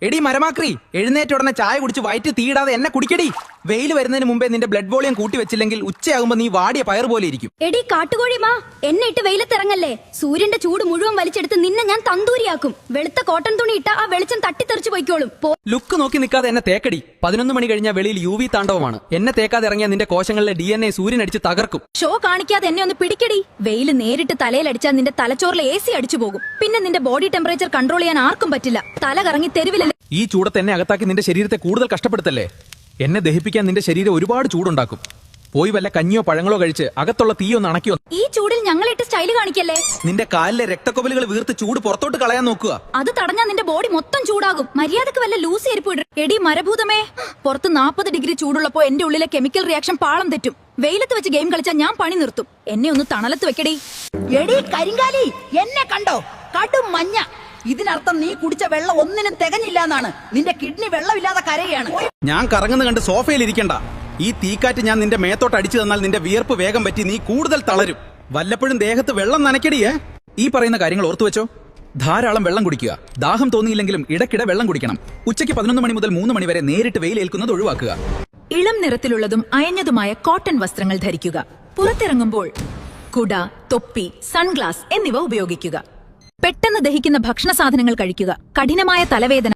എടി മരമാക്രി, എഴുന്നേറ്റ ഉടനെ ചായ കുടിച്ച് വയറ്റ് തീയിടാതെ എന്നെ കുടിക്കടി. വെയിൽ വരുന്നതിന് മുമ്പേ നിന്റെ ബ്ലഡ് വോളിയം കൂട്ടി വെച്ചില്ലെങ്കിൽ ഉച്ചയാകുമ്പോ നീ വാടിയ പയർ പോലെ ഇരിക്കും. എടി കാട്ടുകോഴി മാ, എന്നെ ഇട്ട് വെയിലത്തിറങ്ങല്ലേ. സൂര്യന്റെ ചൂട് മുഴുവൻ വലിച്ചെടുത്ത് നിന്നെ ഞാൻ തന്തൂരിയാക്കും. വെളുത്ത കോട്ടൺ തുണി ഇട്ട ആ വെളിച്ചം തട്ടിത്തെറിച്ചു പോയിക്കോളും. ലുക്ക് നോക്കി നിൽക്കാതെ എന്നെ തേക്കടി. 11 മണി കഴിഞ്ഞാൽ വെളിയിൽ UV താണ്ഡവമാണ്. എന്നെ തേക്കാതെ ഇറങ്ങിയ നിന്റെ കോശങ്ങളിലെ DNA സൂര്യൻ അടിച്ച് തകർക്കും. ഷോ കാണിക്കാതെ എന്നെ ഒന്ന് പിടിക്കടി. വെയിൽ നേരിട്ട് തലയിലടിച്ചാൽ നിന്റെ തലച്ചോറിലെ AC അടിച്ചു പോകും. പിന്നെ നിന്റെ ബോഡി ടെമ്പറേച്ചർ കൺട്രോൾ ചെയ്യാൻ ആർക്കും പറ്റില്ല. തല കറങ്ങി തെരുവിലല്ലേ. ഈ ചൂടത്ത് എന്നെ അകത്താക്കി നിന്റെ ശരീരത്തെ കൂടുതൽ കഷ്ടപ്പെടുത്തല്ലേ. എന്നെ ദഹിപ്പിക്കാൻ നിന്റെ ശരീരം ഒരുപാട് ചൂടുണ്ടാക്കും. പോയി വല്ല കഞ്ഞിയോ പഴങ്ങളോ കഴിച്ച് അകത്തുള്ള തീയൊന്ന് അണക്കിയോ. ഈ ചൂടിൽ ഞങ്ങളിട്ട് സ്റ്റൈല് കാണിക്കല്ലേ. നിന്റെ കാലിലെ രക്തക്കൊവലുകൾ വീർത്ത് ചൂട് പുറത്തോട്ട് കളയാൻ നോക്കുക. അത് തടഞ്ഞാൽ നിന്റെ ബോഡി മൊത്തം ചൂടാകും. മര്യാദക്ക് വല്ല ലൂസ് എരിപ്പ് ഇടും. എടി മരഭൂതമേ, പുറത്ത് 40 ഡിഗ്രി ചൂടുള്ളപ്പോ എന്റെ ഉള്ളിലെ കെമിക്കൽ റിയാക്ഷൻ പാളം തെറ്റും. വെയിലത്ത് വെച്ച് ഗെയിം കളിച്ചാൽ ഞാൻ പണി നിർത്തും. എന്നെ ഒന്ന് തണലത്ത് വെക്കടി. എടി കരിങ്കാലി, എന്നെ കണ്ടോ? കടും മഞ്ഞ. ഇതിനർത്ഥം നീ കുടിച്ച വെള്ളം ഒന്നിനും തികഞ്ഞില്ല എന്നാണ്. നിന്റെ കിഡ്നി വെള്ളമില്ലാതെ കരയാണ്. ഞാൻ കറങ്ങുന്ന കണ്ട് സോഫയിൽ ഇരിക്കണ്ട. ഈ തീക്കാറ്റ് ഞാൻ നിന്റെ മേത്തോട്ട് അടിച്ചു തന്നാൽ നിന്റെ വിയർപ്പ് വേഗം പറ്റി നീ കൂടുതൽ തളരും. വല്ലപ്പോഴും ദേഹത്ത് വെള്ളം നനയ്ക്കടിയേ. ഈ പറയുന്ന കാര്യങ്ങൾ ഓർത്തുവെച്ചോ. ധാരാളം വെള്ളം കുടിക്കുക. ദാഹം തോന്നിയില്ലെങ്കിലും ഇടയ്ക്കിടെ വെള്ളം കുടിക്കണം. ഉച്ചയ്ക്ക് 11 മണി മുതൽ 3 മണി വരെ നേരിട്ട് വെയിലേൽക്കുന്നത് ഒഴിവാക്കുക. ഇളം നിറത്തിലുള്ളതും അയഞ്ഞതുമായ കോട്ടൺ വസ്ത്രങ്ങൾ ധരിക്കുക. പുറത്തിറങ്ങുമ്പോൾ കുട, തൊപ്പി, സൺഗ്ലാസ് എന്നിവ ഉപയോഗിക്കുക. പെട്ടെന്ന് ദഹിക്കുന്ന ഭക്ഷണ സാധനങ്ങൾ കഴിക്കുക. കഠിനമായ തലവേദന